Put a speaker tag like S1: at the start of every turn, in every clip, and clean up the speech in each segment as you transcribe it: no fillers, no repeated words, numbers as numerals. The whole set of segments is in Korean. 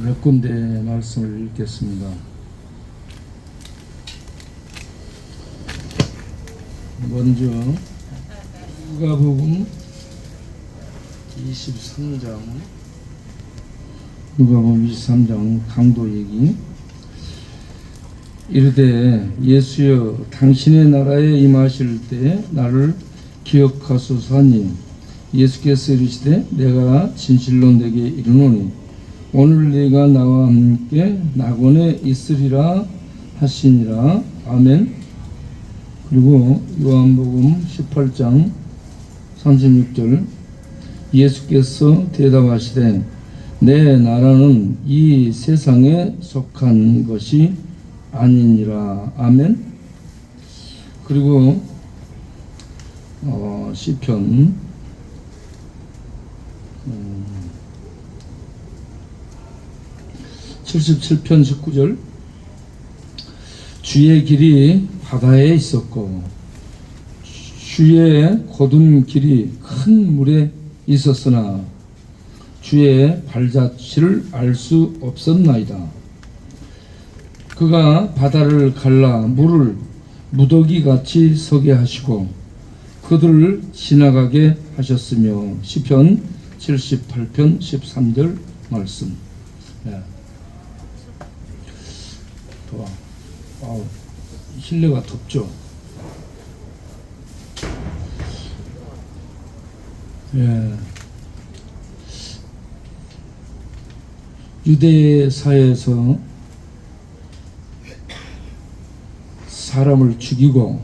S1: 몇 군데 말씀을 읽겠습니다. 먼저 누가복음 23장, 누가복음 23장 강도 얘기. 이르되 예수여 당신의 나라에 임하실 때 나를 기억하소서하니 예수께서 이르시되 내가 진실로 내게 이르노니 오늘 네가 나와 함께 낙원에 있으리라 하시니라. 아멘. 그리고 요한복음 18장 36절 예수께서 대답하시되 내 나라는 이 세상에 속한 것이 아니니라. 아멘. 그리고 시편 77편 19절 주의 길이 바다에 있었고 주의 곧은 길이 큰 물에 있었으나 주의 발자취를 알 수 없었나이다. 그가 바다를 갈라 물을 무더기같이 서게 하시고 그들을 지나가게 하셨으며. 시편 78편 13절 말씀. 네. 실내가 덥죠. 예. 유대 사회에서 사람을 죽이고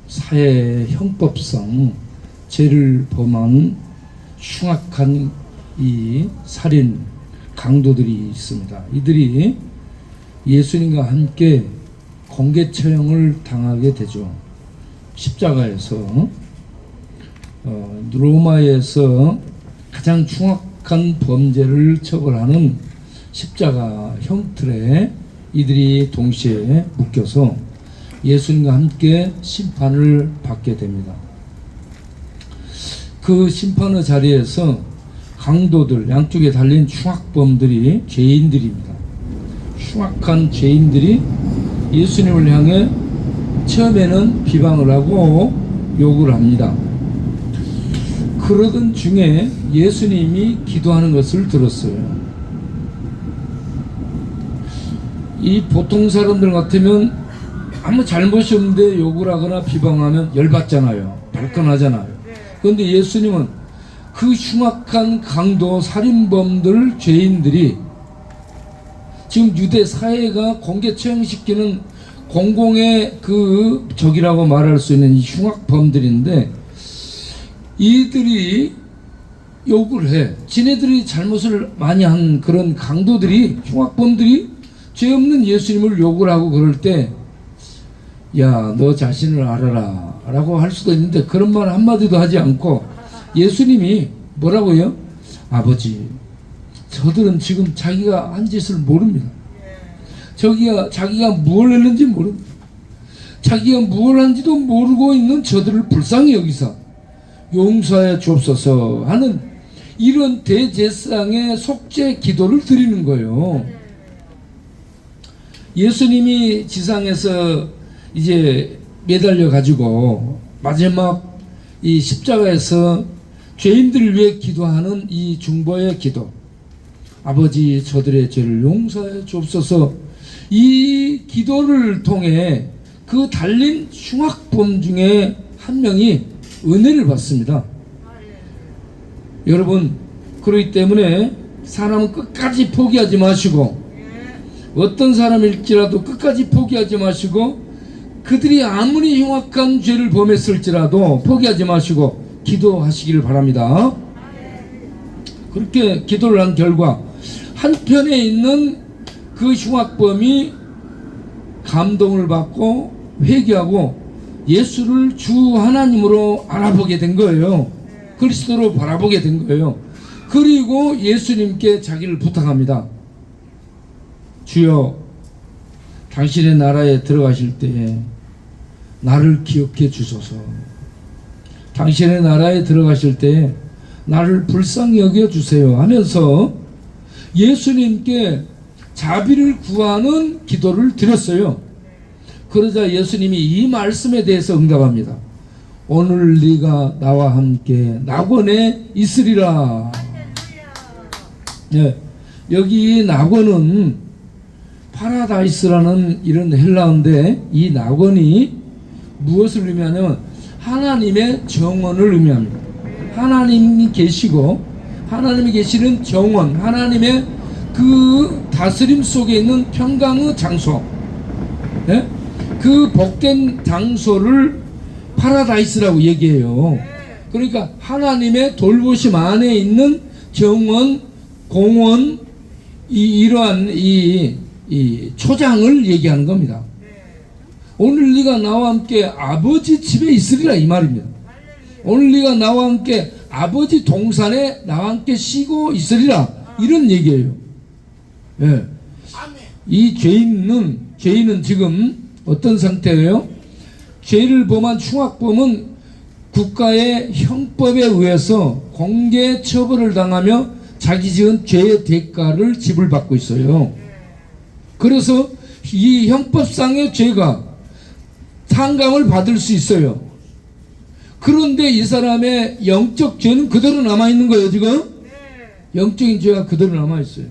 S1: 사회 형법상 죄를 범한 흉악한 이 살인 강도들이 있습니다. 이들이 예수님과 함께 공개 처형을 당하게 되죠. 십자가에서 로마에서 가장 흉악한 범죄를 처벌하는 십자가 형틀에 이들이 동시에 묶여서 예수님과 함께 심판을 받게 됩니다. 그 심판의 자리에서 강도들, 양쪽에 달린 흉악범들이 죄인들입니다. 흉악한 죄인들이 예수님을 향해 처음에는 비방을 하고 욕을 합니다. 그러던 중에 예수님이 기도하는 것을 들었어요. 이 보통 사람들 같으면 아무 잘못이 없는데 욕을 하거나 비방하면 열받잖아요. 발끈하잖아요. 그런데 예수님은 그 흉악한 강도, 살인범들, 죄인들이 지금 유대 사회가 공개 처형시키는 공공의 그 적이라고 말할 수 있는 이 흉악범들인데 이들이 욕을 해. 지네들이 잘못을 많이 한 그런 강도들이, 흉악범들이 죄 없는 예수님을 욕을 하고 그럴 때 야, 너 자신을 알아라 라고 할 수도 있는데 그런 말 한마디도 하지 않고 예수님이 뭐라고요? 아버지, 저들은 지금 자기가 한 짓을 모릅니다. 자기가 뭘 했는지 모릅니다. 자기가 뭘 한지도 모르고 있는 저들을 불쌍히 여기사 용서해 주옵소서 하는 이런 대제사장의 속죄 기도를 드리는 거예요. 예수님이 지상에서 이제 매달려 가지고 마지막 이 십자가에서 죄인들을 위해 기도하는 이 중보의 기도, 아버지 저들의 죄를 용서해 주옵소서, 이 기도를 통해 그 달린 흉악범 중에 한 명이 은혜를 받습니다. 여러분, 그렇기 때문에 사람은 끝까지 포기하지 마시고, 어떤 사람일지라도 끝까지 포기하지 마시고, 그들이 아무리 흉악한 죄를 범했을지라도 포기하지 마시고 기도하시기를 바랍니다. 그렇게 기도를 한 결과 한편에 있는 그 흉악범이 감동을 받고 회개하고 예수를 주 하나님으로 알아보게 된 거예요. 그리스도로 바라보게 된 거예요. 그리고 예수님께 자기를 부탁합니다. 주여, 당신의 나라에 들어가실 때에 나를 기억해 주소서. 당신의 나라에 들어가실 때에 나를 불쌍히 여겨 주세요 하면서 예수님께 자비를 구하는 기도를 드렸어요. 그러자 예수님이 이 말씀에 대해서 응답합니다. 오늘 네가 나와 함께 낙원에 있으리라. 네, 여기 낙원은 파라다이스라는 이런 헬라어인데, 이 낙원이 무엇을 의미하냐면 하나님의 정원을 의미합니다. 하나님이 계시고 하나님이 계시는 정원, 하나님의 그 다스림 속에 있는 평강의 장소, 네? 그 복된 장소를 파라다이스라고 얘기해요. 그러니까 하나님의 돌보심 안에 있는 정원, 공원, 이러한 이 초장을 얘기하는 겁니다. 오늘 네가 나와 함께 아버지 집에 있으리라, 이 말입니다. 오늘 네가 나와 함께 아버지 동산에 나와 함께 쉬고 있으리라, 이런 얘기예요. 예. 이 죄인은 지금 어떤 상태예요? 죄를 범한 충악범은 국가의 형법에 의해서 공개 처벌을 당하며 자기 지은 죄의 대가를 지불받고 있어요. 그래서 이 형법상의 죄가 상감을 받을 수 있어요. 그런데 이 사람의 영적 죄는 그대로 남아있는 거예요. 지금 영적인 죄가 그대로 남아있어요.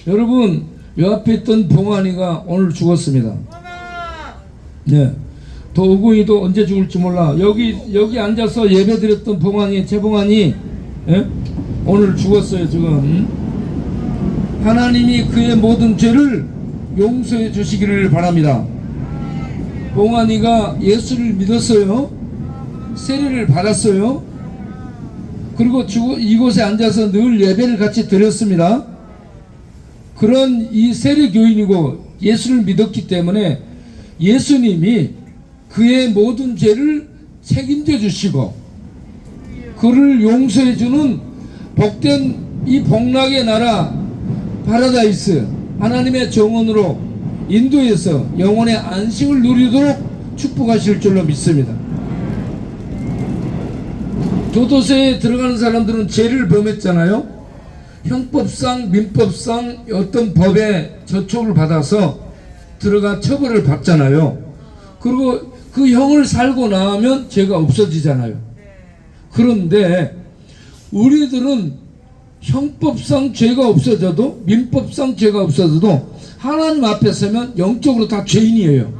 S1: 여러분, 요 앞에 있던 봉환이가 오늘 죽었습니다. 네, 도구이도 언제 죽을지 몰라. 여기 앉아서 예배 드렸던 봉환이, 최봉환이, 예? 오늘 죽었어요. 지금 하나님이 그의 모든 죄를 용서해 주시기를 바랍니다. 봉환이가 예수를 믿었어요. 세례를 받았어요. 그리고 이곳에 앉아서 늘 예배를 같이 드렸습니다. 그런 이 세례교인이고 예수를 믿었기 때문에 예수님이 그의 모든 죄를 책임져 주시고 그를 용서해 주는 복된 이 복락의 나라 파라다이스, 하나님의 정원으로 인도해서 영혼의 안식을 누리도록 축복하실 줄로 믿습니다. 교도소에 들어가는 사람들은 죄를 범했잖아요. 형법상, 민법상 어떤 법에 저촉을 받아서 들어가 처벌을 받잖아요. 그리고 그 형을 살고 나면 죄가 없어지잖아요. 그런데 우리들은 형법상 죄가 없어져도, 민법상 죄가 없어져도 하나님 앞에 서면 영적으로 다 죄인이에요.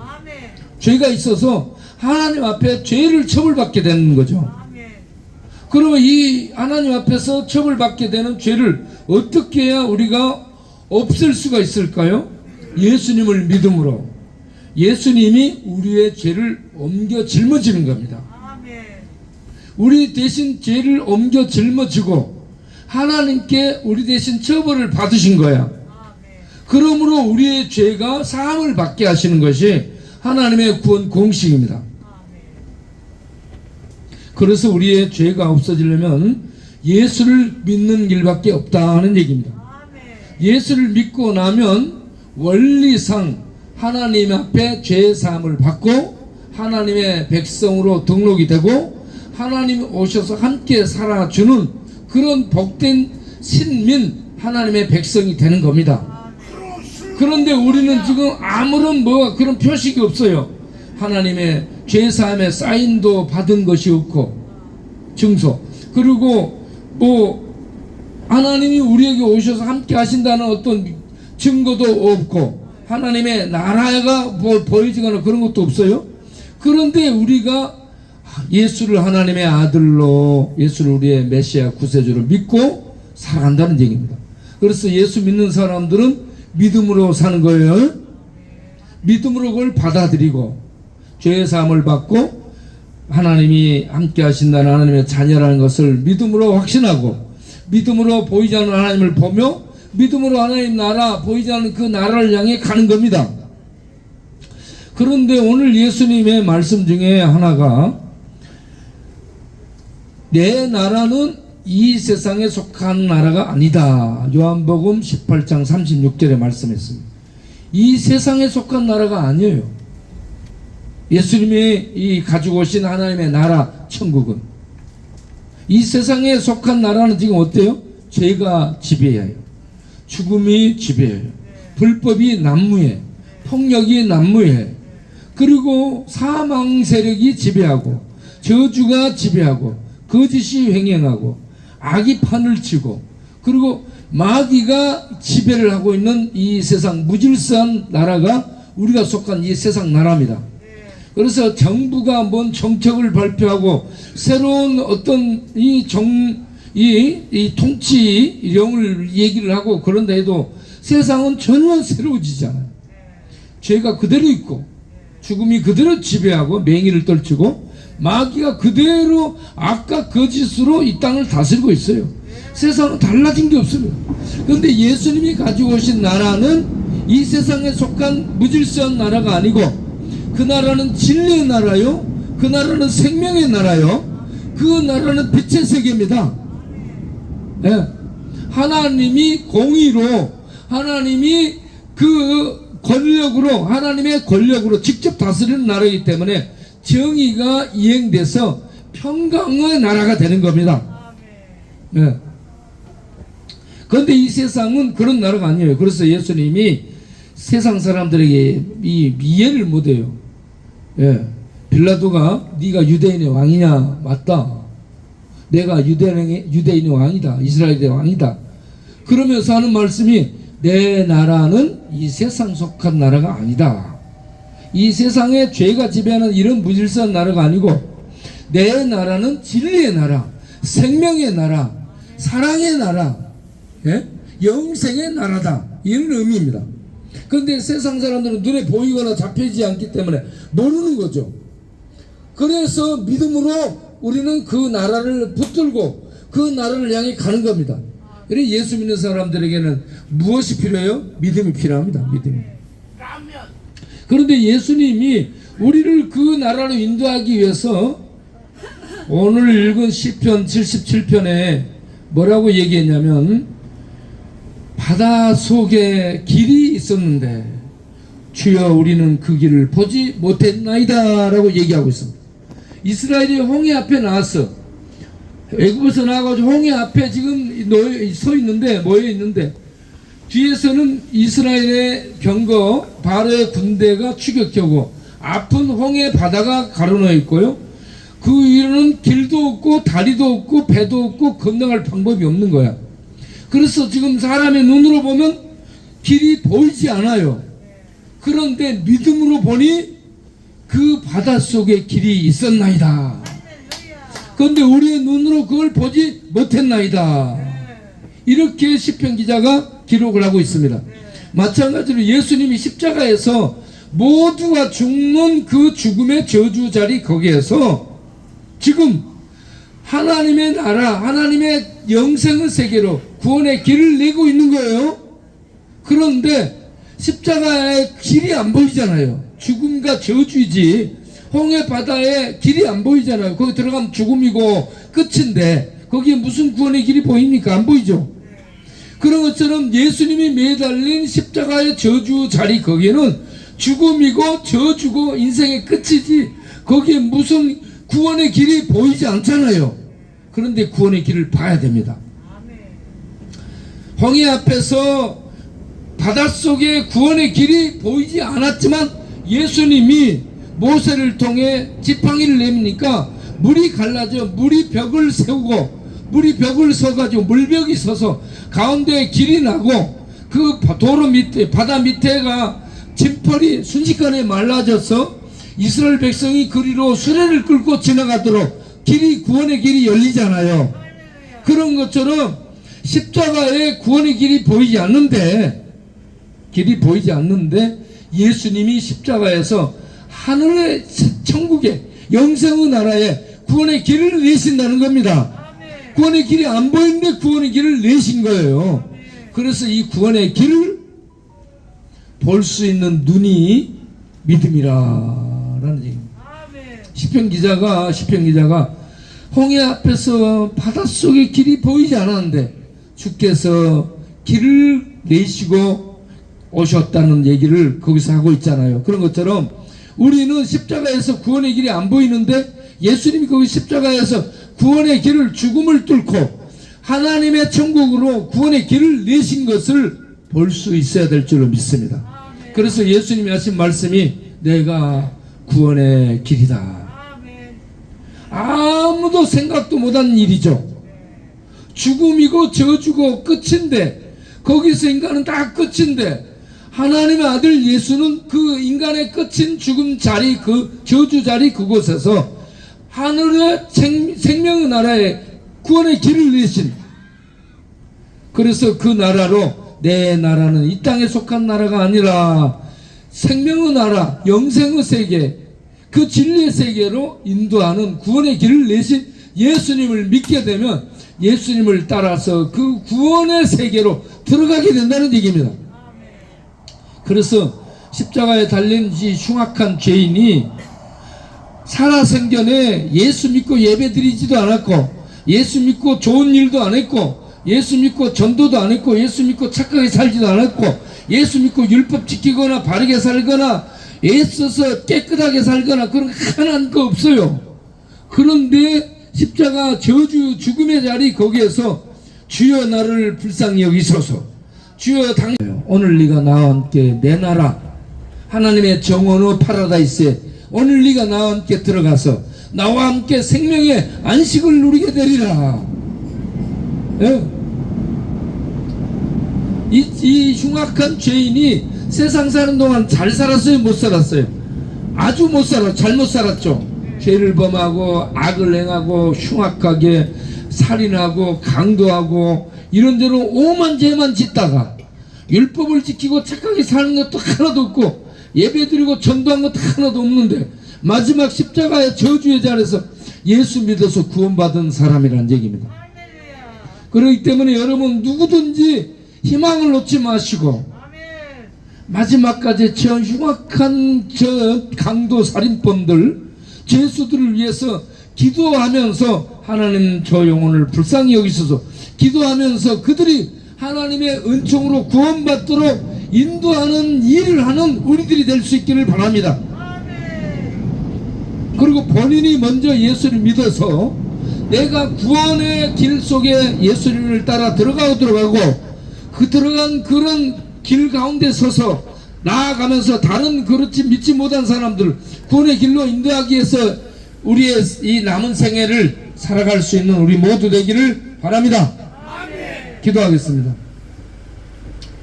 S1: 죄가 있어서 하나님 앞에 죄를 처벌받게 되는 거죠. 그러면 이 하나님 앞에서 처벌받게 되는 죄를 어떻게 해야 우리가 없앨 수가 있을까요? 예수님을 믿음으로. 예수님이 우리의 죄를 옮겨 짊어지는 겁니다. 우리 대신 죄를 옮겨 짊어지고 하나님께 우리 대신 처벌을 받으신 거야. 그러므로 우리의 죄가 사함을 받게 하시는 것이 하나님의 구원 공식입니다. 그래서 우리의 죄가 없어지려면 예수를 믿는 일밖에 없다는 얘기입니다. 예수를 믿고 나면 원리상 하나님 앞에 죄 사함을 받고 하나님의 백성으로 등록이 되고 하나님이 오셔서 함께 살아주는 그런 복된 신민 하나님의 백성이 되는 겁니다. 그런데 우리는 지금 아무런 그런 표식이 없어요. 하나님의 죄사함의 사인도 받은 것이 없고 증서, 그리고 하나님이 우리에게 오셔서 함께 하신다는 어떤 증거도 없고 하나님의 나라가 보여지거나 그런 것도 없어요. 그런데 우리가 예수를 하나님의 아들로, 예수를 우리의 메시아 구세주로 믿고 살아간다는 얘기입니다. 그래서 예수 믿는 사람들은 믿음으로 사는 거예요. 믿음으로 그걸 받아들이고 죄의 사함을 받고 하나님이 함께 하신다는 하나님의 자녀라는 것을 믿음으로 확신하고 믿음으로 보이지 않는 하나님을 보며 믿음으로 하나님 나라, 보이지 않는 그 나라를 향해 가는 겁니다. 그런데 오늘 예수님의 말씀 중에 하나가 내 나라는 이 세상에 속한 나라가 아니다. 요한복음 18장 36절에 말씀했습니다. 이 세상에 속한 나라가 아니에요. 예수님이 이 가지고 오신 하나님의 나라 천국은 이 세상에 속한 나라는 지금 어때요? 죄가 지배해요. 죽음이 지배해요. 불법이 난무해. 폭력이 난무해. 그리고 사망 세력이 지배하고 저주가 지배하고 거짓이 횡행하고 악이 판을 치고 그리고 마귀가 지배를 하고 있는 이 세상 무질서한 나라가 우리가 속한 이 세상 나라입니다. 그래서 정부가 뭔 정책을 발표하고 새로운 어떤 이 통치령을 얘기를 하고 그런다 해도 세상은 전혀 새로워지지 않아요. 죄가 그대로 있고 죽음이 그대로 지배하고 맹인을 떨치고 마귀가 그대로 악과 거짓으로 이 땅을 다스리고 있어요. 세상은 달라진 게 없습니다. 그런데 예수님이 가지고 오신 나라는 이 세상에 속한 무질서한 나라가 아니고 그 나라는 진리의 나라요, 그 나라는 생명의 나라요, 그 나라는 빛의 세계입니다. 예. 하나님이 공의로 하나님이 그 권력으로 하나님의 권력으로 직접 다스리는 나라이기 때문에 정의가 이행돼서 평강의 나라가 되는 겁니다. 예. 그런데 이 세상은 그런 나라가 아니에요. 그래서 예수님이 세상 사람들에게 이해를 못해요. 예. 빌라도가 네가 유대인의 왕이냐? 맞다. 내가 유대인의 왕이다. 이스라엘의 왕이다. 그러면서 하는 말씀이 내 나라는 이 세상 속한 나라가 아니다. 이 세상에 죄가 지배하는 이런 무질서한 나라가 아니고 내 나라는 진리의 나라, 생명의 나라, 사랑의 나라, 예? 영생의 나라다. 이런 의미입니다. 그런데 세상 사람들은 눈에 보이거나 잡히지 않기 때문에 모르는 거죠. 그래서 믿음으로 우리는 그 나라를 붙들고 그 나라를 향해 가는 겁니다. 그래서 예수 믿는 사람들에게는 무엇이 필요해요? 믿음이 필요합니다. 믿음이. 그런데 예수님이 우리를 그 나라로 인도하기 위해서 오늘 읽은 시편 77편에 뭐라고 얘기했냐면 바다 속에 길이 있었는데 주여 우리는 그 길을 보지 못했나이다 라고 얘기하고 있습니다. 이스라엘이 홍해 앞에 나왔어. 애굽에서 나와가지고 홍해 앞에 지금 서 있는데 모여 있는데 뒤에서는 이스라엘의 병거 바로의 군대가 추격하고 앞은 홍해 바다가 가로놓여 있고요. 그 위로는 길도 없고 다리도 없고 배도 없고 건너갈 방법이 없는 거야. 그래서 지금 사람의 눈으로 보면 길이 보이지 않아요. 그런데 믿음으로 보니 그 바닷속에 길이 있었나이다. 그런데 우리의 눈으로 그걸 보지 못했나이다. 이렇게 시편 기자가 기록을 하고 있습니다. 마찬가지로 예수님이 십자가에서 모두가 죽는 그 죽음의 저주자리 거기에서 지금 하나님의 나라, 하나님의 영생의 세계로 구원의 길을 내고 있는 거예요. 그런데 십자가에 길이 안 보이잖아요. 죽음과 저주이지 홍해 바다에 길이 안 보이잖아요. 거기 들어가면 죽음이고 끝인데 거기에 무슨 구원의 길이 보입니까? 안 보이죠. 그런 것처럼 예수님이 매달린 십자가의 저주 자리 거기에는 죽음이고 저주고 인생의 끝이지 거기에 무슨 구원의 길이 보이지 않잖아요. 그런데 구원의 길을 봐야 됩니다. 홍해 앞에서 바닷속에 구원의 길이 보이지 않았지만 예수님이 모세를 통해 지팡이를 내미니까 물이 갈라져 물이 벽을 세우고 물이 벽을 서가지고 물벽이 서서 가운데에 길이 나고 그 도로 밑에 바다 밑에가 진펄이 순식간에 말라져서 이스라엘 백성이 그리로 수레를 끌고 지나가도록 길이 구원의 길이 열리잖아요. 그런 것처럼 십자가에 구원의 길이 보이지 않는데 예수님이 십자가에서 하늘의 천국의 영생의 나라에 구원의 길을 내신다는 겁니다. 구원의 길이 안 보이는데 구원의 길을 내신 거예요. 그래서 이 구원의 길을 볼 수 있는 눈이 믿음이라는 얘기입니다. 시편 기자가 홍해 앞에서 바닷속에 길이 보이지 않았는데 주께서 길을 내시고 오셨다는 얘기를 거기서 하고 있잖아요. 그런 것처럼 우리는 십자가에서 구원의 길이 안 보이는데 예수님이 거기 십자가에서 구원의 길을 죽음을 뚫고 하나님의 천국으로 구원의 길을 내신 것을 볼 수 있어야 될 줄로 믿습니다. 그래서 예수님이 하신 말씀이 내가 구원의 길이다. 아무도 생각도 못한 일이죠. 죽음이고 저주고 끝인데, 거기서 인간은 다 끝인데, 하나님의 아들 예수는 그 인간의 끝인 죽음 자리, 그 저주 자리 그곳에서 하늘의 생명의 나라에 구원의 길을 내신, 그래서 그 나라로 내 나라는 이 땅에 속한 나라가 아니라 생명의 나라, 영생의 세계, 그 진리의 세계로 인도하는 구원의 길을 내신 예수님을 믿게 되면 예수님을 따라서 그 구원의 세계로 들어가게 된다는 얘기입니다. 그래서 십자가에 달린 이 흉악한 죄인이 살아생전에 예수 믿고 예배 드리지도 않았고, 예수 믿고 좋은 일도 안 했고, 예수 믿고 전도도 안 했고, 예수 믿고 착하게 살지도 않았고, 예수 믿고 율법 지키거나 바르게 살거나 애써서 깨끗하게 살거나 그런 하나한 거 없어요. 그런데 십자가 저주 죽음의 자리 거기에서 주여 나를 불쌍히 여기소서, 주여 당신 오늘 네가 나와 함께 내 나라 하나님의 정원의 파라다이스에 오늘 네가 나와 함께 들어가서 나와 함께 생명의 안식을 누리게 되리라. 예? 이 흉악한 죄인이 세상 사는 동안 잘 살았어요, 못 살았어요? 아주 못 살았죠. 잘못 살았죠. 죄를 범하고 악을 행하고 흉악하게 살인하고 강도하고 이런대로 오만 죄만 짓다가 율법을 지키고 착하게 사는 것도 하나도 없고 예배드리고 전도한 것도 하나도 없는데 마지막 십자가의 저주의 자리에서 예수 믿어서 구원받은 사람이라는 얘기입니다. 그렇기 때문에 여러분 누구든지 희망을 놓지 마시고 마지막까지 저 흉악한 저 강도 살인범들 죄수들을 위해서 기도하면서 하나님 저 영혼을 불쌍히 여기셔서 기도하면서 그들이 하나님의 은총으로 구원받도록 인도하는 일을 하는 우리들이 될 수 있기를 바랍니다. 그리고 본인이 먼저 예수를 믿어서 내가 구원의 길 속에 예수님을 따라 들어가고 그 들어간 그런 길 가운데 서서 나아가면서 다른 그렇지 믿지 못한 사람들 구원의 길로 인도하기 위해서 우리의 이 남은 생애를 살아갈 수 있는 우리 모두 되기를 바랍니다. 기도하겠습니다.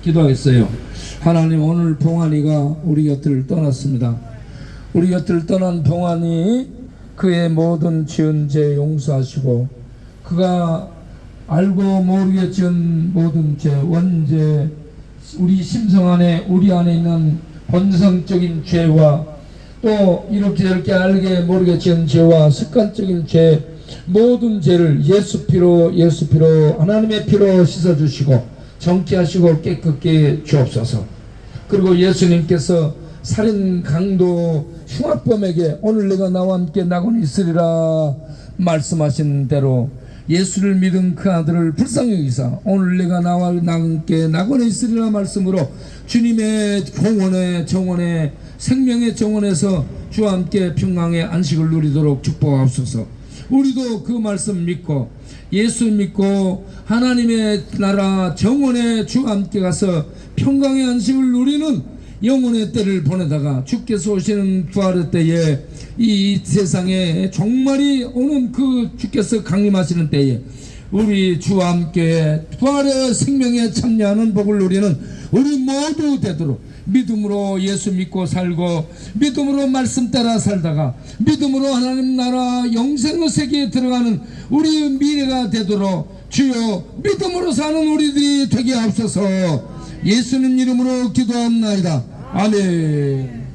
S1: 기도하겠어요. 하나님, 오늘 봉환이가 우리 곁을 떠났습니다. 우리 곁을 떠난 봉환이 그의 모든 지은 죄 용서하시고 그가 알고 모르게 지은 모든 죄, 원죄, 우리 심성 안에 우리 안에 있는 본성적인 죄와 또 이렇게 저렇게 알게 모르게 지은 죄와 습관적인 죄, 모든 죄를 예수 피로 하나님의 피로 씻어주시고 정케하시고 깨끗게 주옵소서. 그리고 예수님께서 살인 강도 흉악범에게 오늘 내가 나와 함께 나고는 있으리라 말씀하신 대로 예수를 믿은 그 아들을 불쌍히 여기사 오늘 내가 나와 함께 나고는 있으리라 말씀으로 주님의 공원의 정원의 생명의 정원에서 주와 함께 평강의 안식을 누리도록 축복하옵소서. 우리도 그 말씀 믿고 예수 믿고 하나님의 나라 정원에 주와 함께 가서 평강의 안식을 누리는 영혼의 때를 보내다가 주께서 오시는 부활의 때에 이 세상에 종말이 오는 그 주께서 강림하시는 때에 우리 주와 함께 부활의 생명에 참여하는 복을 누리는 우리 모두 되도록 믿음으로 예수 믿고 살고 믿음으로 말씀 따라 살다가 믿음으로 하나님 나라 영생의 세계에 들어가는 우리의 미래가 되도록 주여 믿음으로 사는 우리들이 되게 하옵소서. 예수님 이름으로 기도합나이다. 아멘.